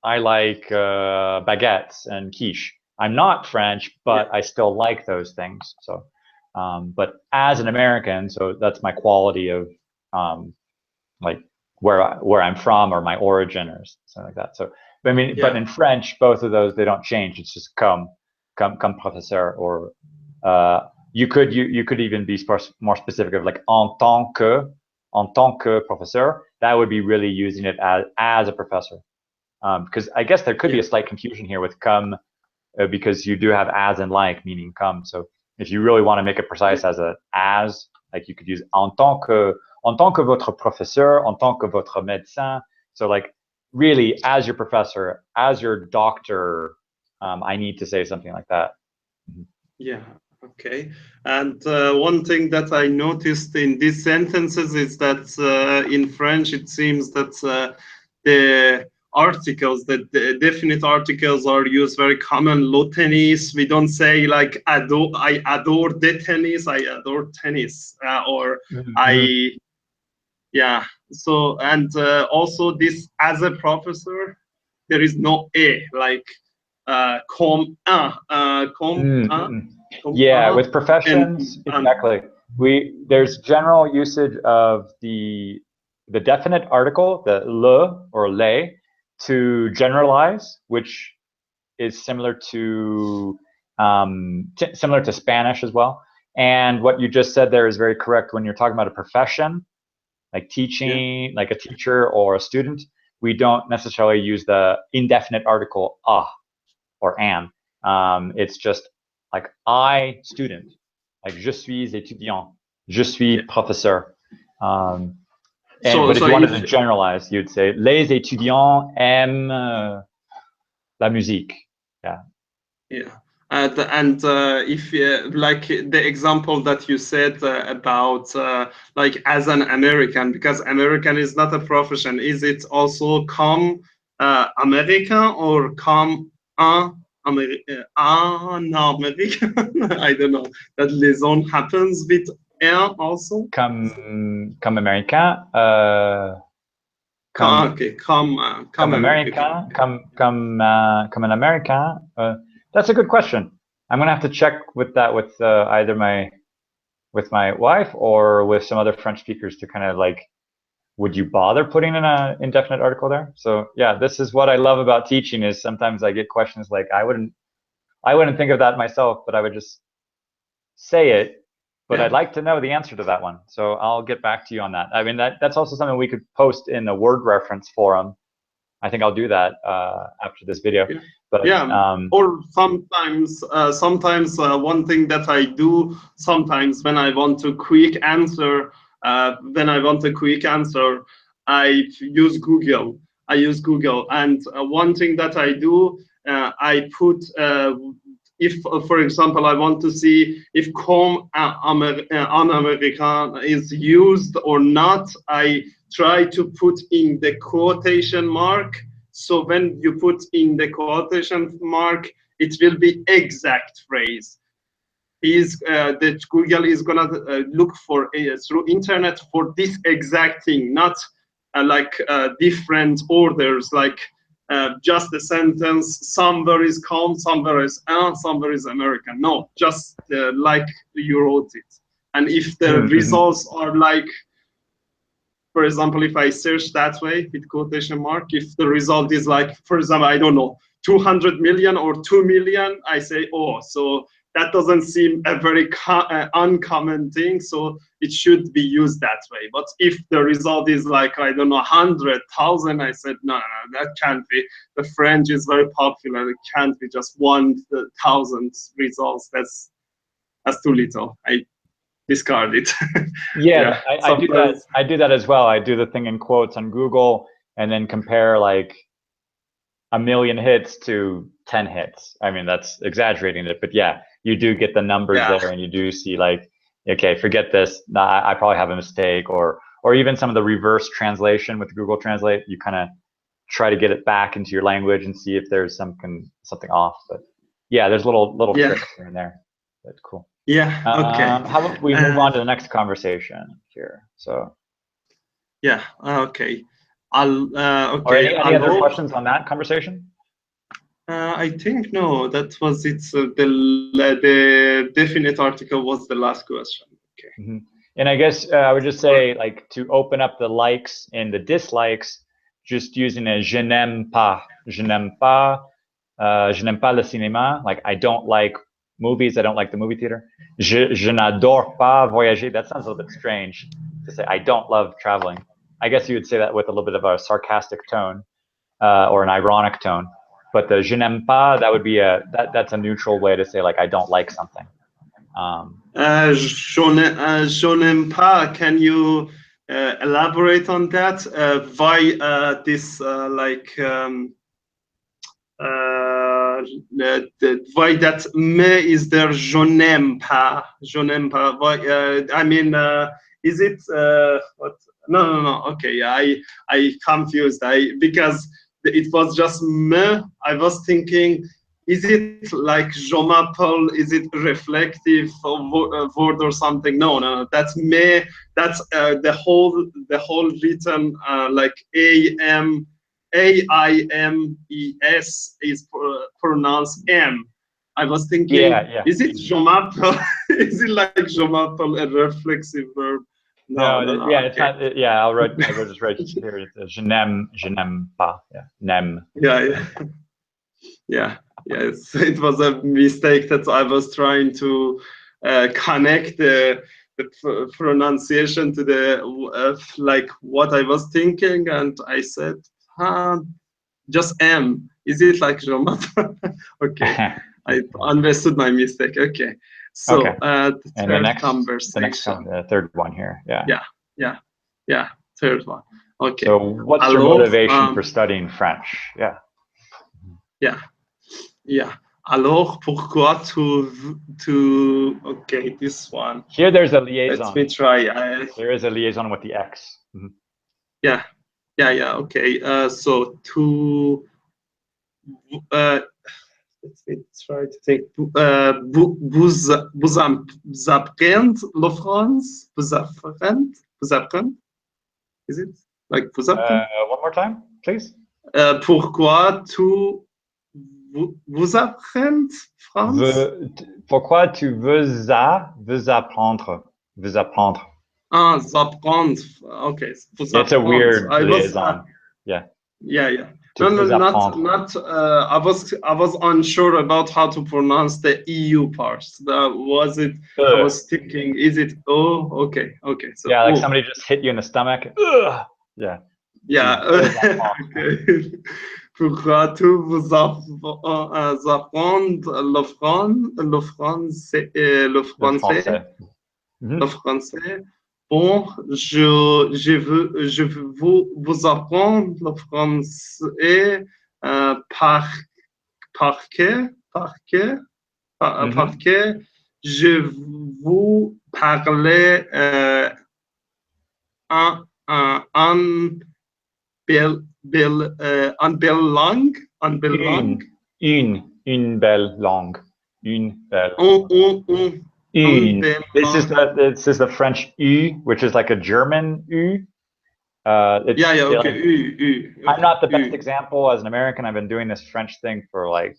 I like baguettes and quiche. I'm not French, but I still like those things. So, but as an American, so that's my quality of like where I'm from or my origin or something like that. So, I mean, but
Yeah.
in French, both of those they don't change. It's just comme professeur, or you could even be more specific of like en tant que professeur. That would be really using it as a professor. Because I guess there could be a slight confusion here with come, because you do have as and like meaning come. So if you really want to make it precise as, like you could use en tant que votre professeur, en tant que votre médecin. So like really as your professor, as your doctor, I need to say something like that.
Yeah. Okay. And one thing that I noticed in these sentences is that in French it seems that the articles, the definite articles are used very common. Le tennis. We don't say like adore. I adore the tennis. I adore tennis. Or I. Yeah. So and also this as a professor, there is no a like comme un, comme un.
Yeah, with
And
professions, exactly. There's general usage of the definite article, the le or les, to generalize, which is similar to Spanish as well. And what you just said there is very correct. When you're talking about a profession, like teaching, like a teacher or a student, we don't necessarily use the indefinite article or an. It's just like I student, like je suis étudiant, je suis professeur. But if
so
you wanted
if
to generalize, you'd say les étudiants aiment la musique. Yeah.
yeah. And if like the example that you said about like as an American, because American is not a profession, is it also come American or come un American? I don't know. That liaison happens with un also.
Comme américain,
Okay, come American.
Americain, comme an Americain. That's a good question. I'm gonna have to check with that with either with my wife or with some other French speakers to kind of like, would you bother putting in an indefinite article there? So yeah, this is what I love about teaching is sometimes I get questions like I wouldn't think of that myself, but I would just say it. But I'd like to know the answer to that one. So I'll get back to you on that. I mean, that's also something we could post in the word reference forum. I think I'll do that after this video.
Yeah.
But
Or sometimes, one thing that I do sometimes when I want a quick answer, I use Google. And one thing that I do I put if, for example, I want to see if comme un Américain is used or not, I try to put in the quotation mark. So when you put in the quotation mark, it will be exact phrase. That Google is gonna look for through internet for this exact thing, not like different orders, like just a sentence, somewhere is calm, somewhere is somewhere is American. No, just like you wrote it. And if the results are like, for example, if I search that way with quotation mark, if the result is like, for example, I don't know, 200 million or 2 million, I say, oh, so that doesn't seem a very uncommon thing, so it should be used that way. But if the result is like, I don't know, 100,000, I said, no, that can't be. The French is very popular. It can't be just 1,000 results. That's too little. I discard it.
Yeah, I do that. I do that as well. I do the thing in quotes on Google and then compare like 1 million hits to 10 hits. I mean, that's exaggerating it, but yeah, you do get the numbers there, and you do see like, okay, forget this. Nah, I probably have a mistake, or even some of the reverse translation with Google Translate. You kind of try to get it back into your language and see if there's something off. But yeah, there's little tricks here and there. That's cool.
Yeah. Okay.
How about we move on to the next conversation here? So.
Yeah. Okay. Okay.
Or any other questions on that conversation?
I think no. That was it. The definite article was the last question. Okay.
And I guess I would just say, like, to open up the likes and the dislikes, just using a je n'aime pas, je n'aime pas le cinéma. Like, I don't like movies. I don't like the movie theater. Je n'adore pas voyager. That sounds a little bit strange to say. I don't love traveling. I guess you would say that with a little bit of a sarcastic tone or an ironic tone. But the je n'aime pas, that would be that's a neutral way to say, like, I don't like something.
Je n'aime pas. Can you elaborate on that? Why this why that mais is there? Je n'aime pas. Je n'aime pas. Why, I mean, is it what? No. Okay, I confused. Because it was just me. I was thinking, is it like je m'appelle? Is it reflective word or something? No. That's me. That's the whole written like AIMES is pronounced M. I was thinking, is it je m'appelle? Is it like je m'appelle a reflexive verb? No.
Yeah, okay. It's not. Yeah, I'll just write here. It's je n'aime pas. Yeah, n'aime.
Yeah. Yes, it was a mistake that I was trying to connect the pronunciation to the like what I was thinking, and I said, just M. Is it like je m'appelle? Okay, I understood my mistake. Okay. So the
third one here.
Yeah. Third one. Okay.
So what's your motivation for studying French?
Yeah. Alors, pourquoi tu okay, this one.
Here there's a liaison.
Let me try.
There is a liaison with the X.
Yeah. Okay. So to let me try to think. Vous apprendre le français? Vous apprendre? Is it like vous apprendre?
One more time, please.
Pourquoi tu vous apprendre français?
Pourquoi tu veux apprendre?
Ah, apprendre. Okay.
It's a weird liaison. Yeah.
No, not. I was unsure about how to pronounce the EU parts. Was it? I was thinking, is it? Oh, okay. So
yeah, like somebody just hit you in the stomach. Yeah.
Okay. Pourquoi tu vous apprendre le français? Bon, je veux vous apprendre le français parce que je vous parlais en belle langue.
Une belle langue. Une belle.
Une
Une.
belle
This is the French U, which is like a German U. It's,
yeah, okay.
Like, I'm not the best example as an American. I've been doing this French thing for like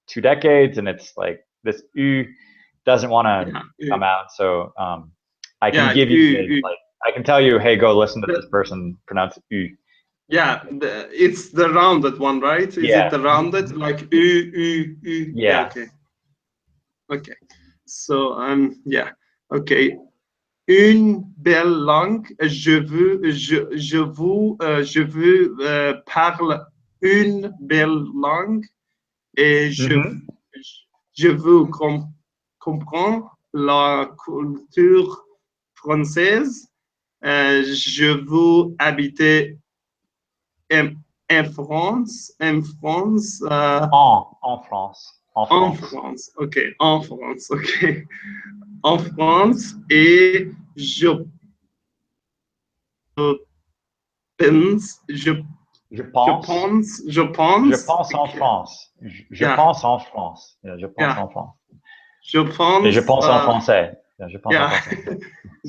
2 decades, and it's like this U doesn't want to come out. So I can give you like I can tell you, hey, go listen to this person pronounce U.
Yeah, it's the rounded one, right? Is it the rounded like U?
Yeah.
Okay. Okay. So yeah. Okay. Une belle langue. Je veux parle une belle langue et je veux comprendre la culture française. Je veux habiter en France. En France.
En France.
En France. OK. En France. OK. En France et je pense
en France.
Je pense
en France. Je pense en France. Je pense en France.
Je pense.
Et je pense en français. Je pense en français.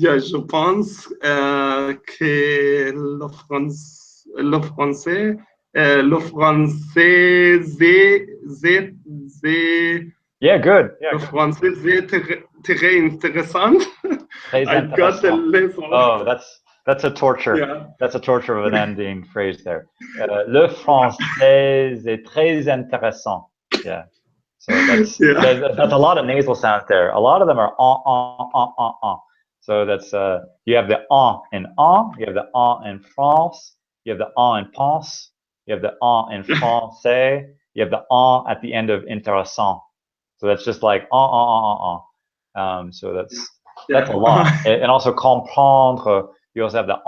Je pense que le français,
yeah, good. Yeah,
le français c'est très intéressant. I got the level.
Oh, that's a torture.
Yeah.
That's a torture of an ending phrase there. Le français est très intéressant. Yeah. So that's a lot of nasal sounds there. A lot of them are en. So that's you have the in you have the in France, you have the in pense, you have the in français, you have the at the end of intéressant. So that's just like so that's a lot. And also comprendre, you also have the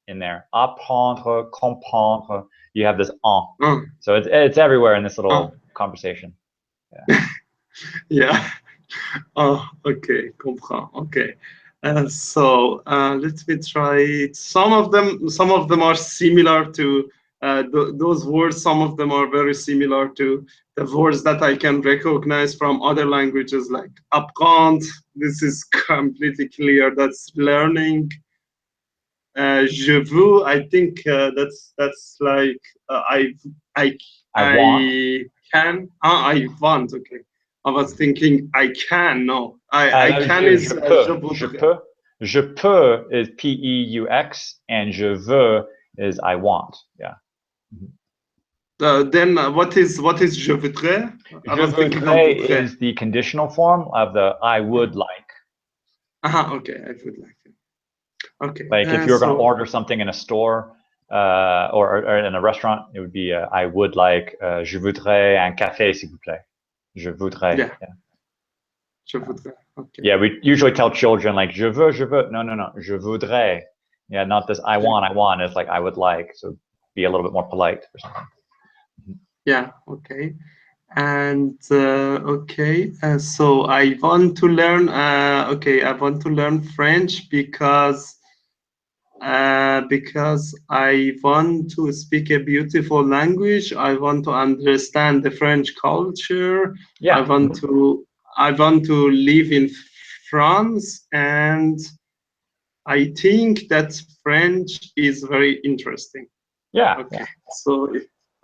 in there. Apprendre, comprendre, you have this So it's everywhere in this little conversation. Yeah.
Yeah. Oh, okay. Comprends. Okay. So let me try it. Some of them are similar to those words. Some of them are very similar to the words that I can recognize from other languages, like apprendre. This is completely clear. That's learning. Je veux. I think that's like I can. I want. Okay. I was thinking I can. No, I can is
je peux is P-E-U-X and je veux is I want. Yeah.
Then what is je voudrais?
Je voudrais is the conditional form of the I would like.
Okay, I would like it. Okay.
Like if you're going to order something in a store or in a restaurant, it would be I would like je voudrais un café s'il vous plaît. Je voudrais.
Yeah. Je voudrais. Okay.
Yeah, we usually tell children like je veux. No. Je voudrais. Yeah, not this I want. It's like I would like. So be a little bit more polite or something.
Yeah. Okay. And okay. So I want to learn. Okay, I want to learn French because I want to speak a beautiful language. I want to understand the French culture.
Yeah.
I want to live in France, and I think that French is very interesting.
Yeah.
Okay.
Yeah.
So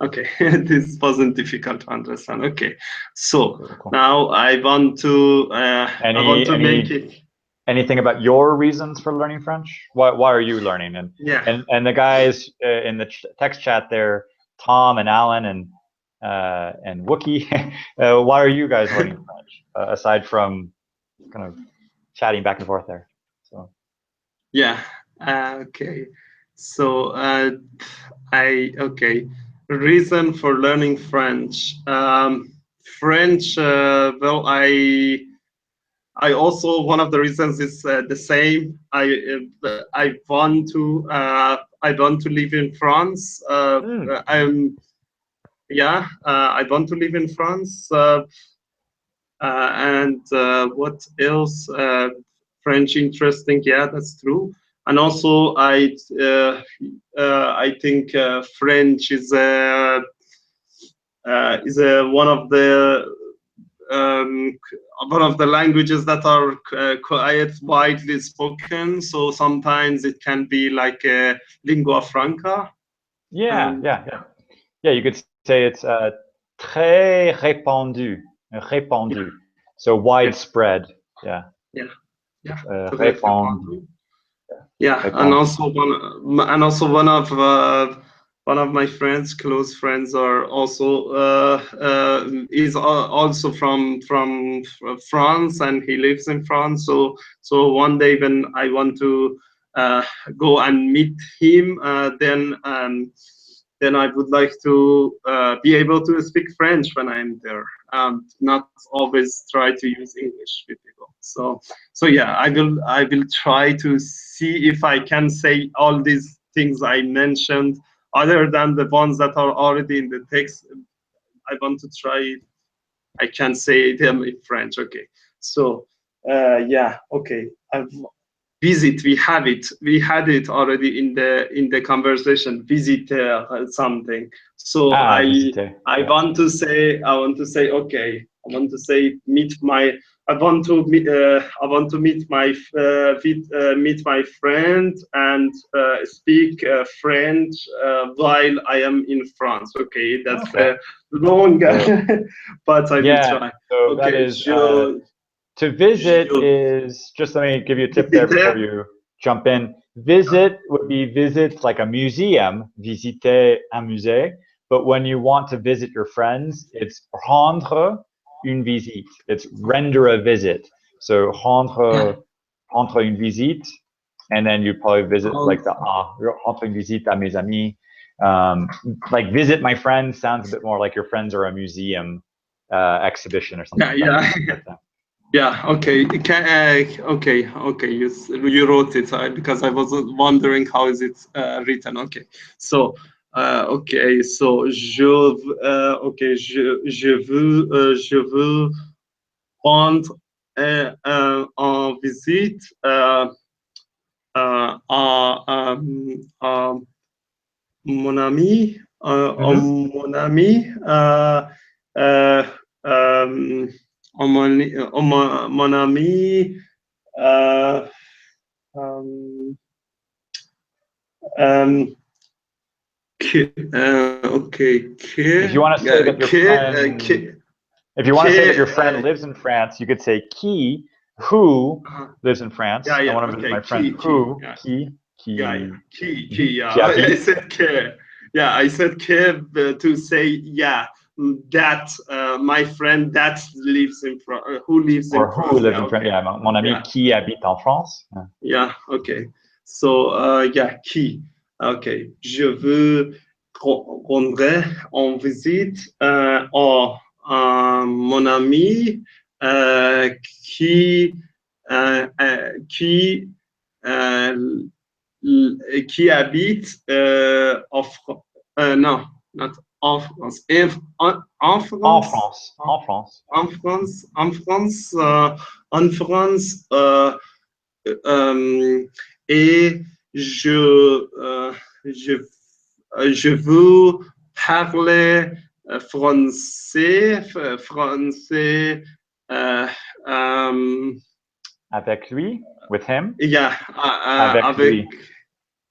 okay, this wasn't difficult to understand. Okay. So now I want to make it.
Anything about your reasons for learning French? Why are you learning? And the guys in the text chat there, Tom and Alan and Wookie, why are you guys learning French aside from kind of chatting back and forth there? So
yeah, okay. So reason for learning French. French. Well, I also, one of the reasons is the same. I want to live in France. yeah, I want to live in France. And what else? French interesting. Yeah, that's true. And also, I think French um, one of the languages that are quite widely spoken. So sometimes it can be like a lingua franca.
Yeah, yeah, yeah. Yeah, you could say it's très répandu, répandu. So
Yeah,
widespread. Yeah.
yeah, yeah. Très
Répandu.
répandu. Yeah, and
Répandu.
also one of my friends, close friends, are also also from France, and he lives in France. So one day when I want to uh, go and meet him, then I would like to be able to speak French when I'm there, and not always try to use English with people. So yeah, I will try to see if I can say all these things I mentioned, other than the ones that are already in the text. I want to try. I can say them in French. Okay. So yeah. Okay. Visit. We had it already in the conversation. Visitor something. So
Ah, visiter. Yeah.
I want to say okay. I want to say meet my. I want to meet my friend and speak French while I am in France. Okay, that's
Okay.
long,
So,
but I will
yeah.
try.
So that
Okay,
is to visit
je
is just, let me give you a tip there before
visitor.
you jump in. Visit would be visit like a museum, visiter un musée. But when you want to visit your friends, it's rendre une visite. It's render a visit. So rendre une visite, and then you probably visit like the rendre une visite à mes amis. Like visit my friends sounds a bit more like your friends are a museum exhibition or something
Yeah,
like that.
yeah. Yeah, okay. Okay. You wrote it because I was wondering how is it written. Okay, so okay, so je veux rendre en visite à mon ami,
Mhm.
mon ami, euh, euh, mon ami. Uh, um, um, okay,
If you want to say that your friend, if you want to say that your friend lives in France, you could say qui, who lives in France.
yeah,
I
yeah,
want to visit
okay,
my friend who,
yeah, yeah, yeah,
Mhm.
yeah.
Qui
I
habite.
said que, yeah, I said que to say, yeah, that my friend that lives in France, who lives in
Or who
France.
lives
Yeah,
in France.
okay,
Yeah, mon ami
yeah,
qui habite en France. Yeah.
yeah, okay. So, yeah, qui? Okay, je veux rendre en visite mon ami qui euh, euh, qui euh, qui habite non, not en France, en
En
France,
France. En France.
en France, en France, et euh, je, je veux parler français, euh, euh,
Avec lui. With him.
yeah,
Avec lui.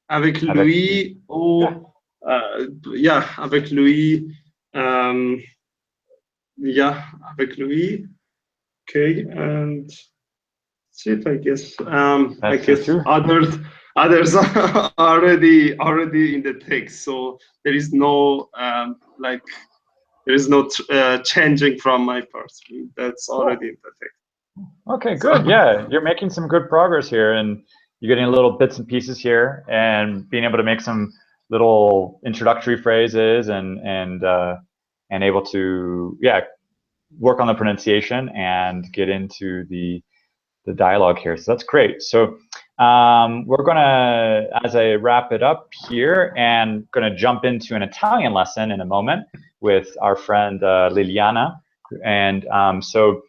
avec
Avec lui.
lui
Yeah.
ou yeah, avec lui, um, yeah, avec lui. Okay, and that's it, I guess. I
That's it
guess
too.
others are already in the text, so there is no like there is no changing from my part. That's
Cool.
already in the text.
Okay, good.
So
Yeah, you're making some good progress here, and you're getting little bits and pieces here, and being able to make some little introductory phrases, and able to, yeah, work on the pronunciation and get into the dialogue here. So that's great. So we're gonna, as I wrap it up here, and gonna jump into an Italian lesson in a moment with our friend Liliana. And so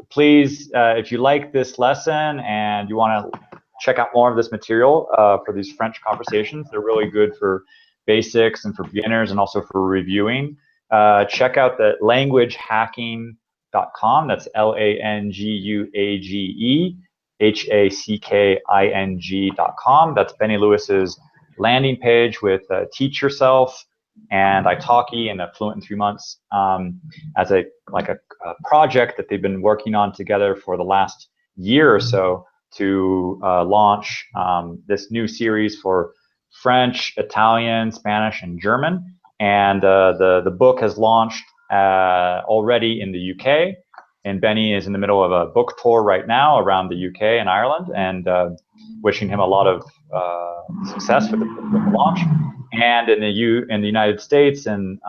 please, if you like this lesson and you want to check out more of this material for these French conversations, they're really good for basics and for beginners and also for reviewing. Check out the languagehacking.com. That's LANGUAGEHACKING.com. That's Benny Lewis's landing page with Teach Yourself and Italki and Fluent in 3 months as a project that they've been working on together for the last year or so to launch this new series for French, Italian, Spanish, and German. And the book has launched already in the UK, and Benny is in the middle of a book tour right now around the UK and Ireland, and wishing him a lot of success with the launch. And in the United States, and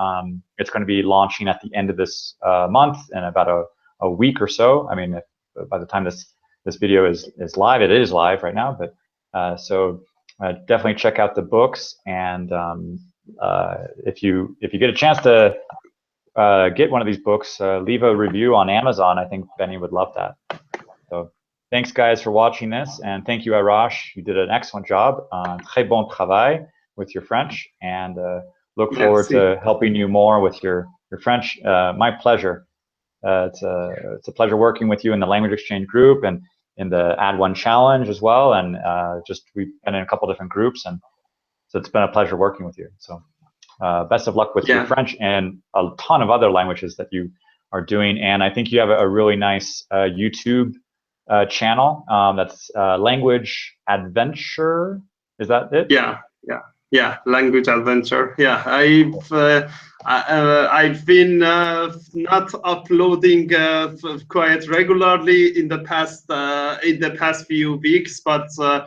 it's going to be launching at the end of this month in about a week or so. I mean, by the time this video is live, it is live right now. But so definitely check out the books, and if you get a chance to get one of these books, leave a review on Amazon. I think Benny would love that. So thanks, guys, for watching this, and thank you, Arash. You did an excellent job. Très bon travail with your French, and look forward to helping you more with your French. My pleasure. It's a pleasure working with you in the language exchange group and in the Add One challenge as well. And we've been in a couple different groups, and so it's been a pleasure working with you. So best of luck with your French and a ton of other languages that you are doing. And I think you have a really nice YouTube channel that's Language Adventure. Is that it?
Yeah, Language Adventure. Yeah, I've been not uploading quite regularly in the past few weeks, but I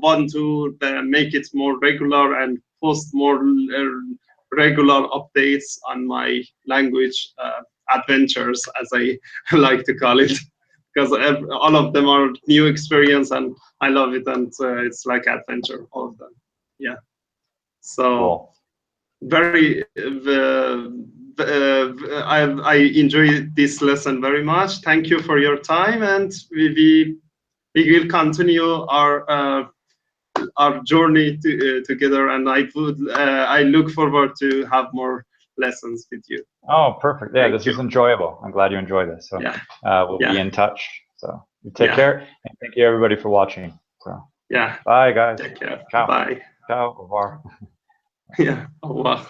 want to make it more regular and post more regular updates on my language adventures, as I like to call it, because all of them are new experience, and I love it, and it's like adventure, all of them. Yeah. So
cool.
Very, I enjoyed this lesson very much. Thank you for your time, and we will continue our journey together. And I look forward to have more lessons with you.
Oh, perfect. Yeah, this is enjoyable. I'm glad you enjoy this. So we'll be in touch. So you take care, and thank you everybody for watching. So
bye,
guys.
Take care.
Ciao.
Bye.
Ciao. Au revoir.
Au revoir.